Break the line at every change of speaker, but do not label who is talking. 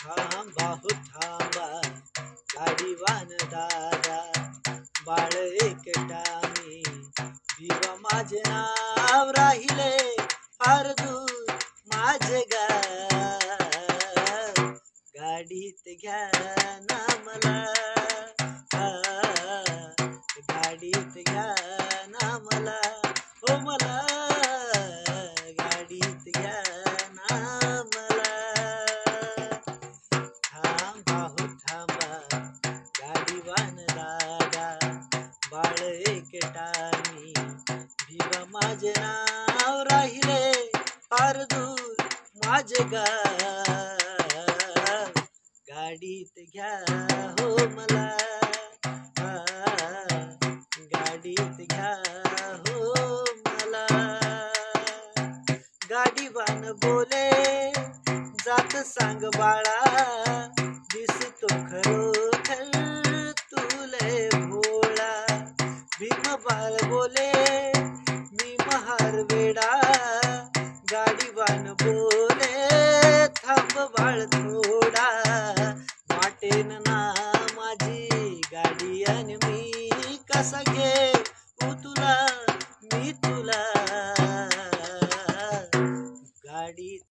थांबा हो थांबा गाडीवान दादा, बाळ एकटा मी भिवा माझे नाव राहिले फार दूर माझे गाव, गाडीत घ्या ना मला, गाडीत घ्या ना मला, हो मला गाडीत घ्या ना मला. थांबा हो थांबा गाडीवान दादा, बाळ एकटा मी भिवा माझे नाव राहिले फार दूर माझे गाव, गाडीत घ्या हो मला, गाडीत घ्या हो मला. गाडीवान बोले जात सांग बाळा, दिसतो खरोखर तू लय भोळा. भीम बाळ बोले मी महार वेडा, गाडीवान बोले थांब बाळ थोडा. वाटेन ना माझी गाडी आणि मी कसा घेऊ तुला,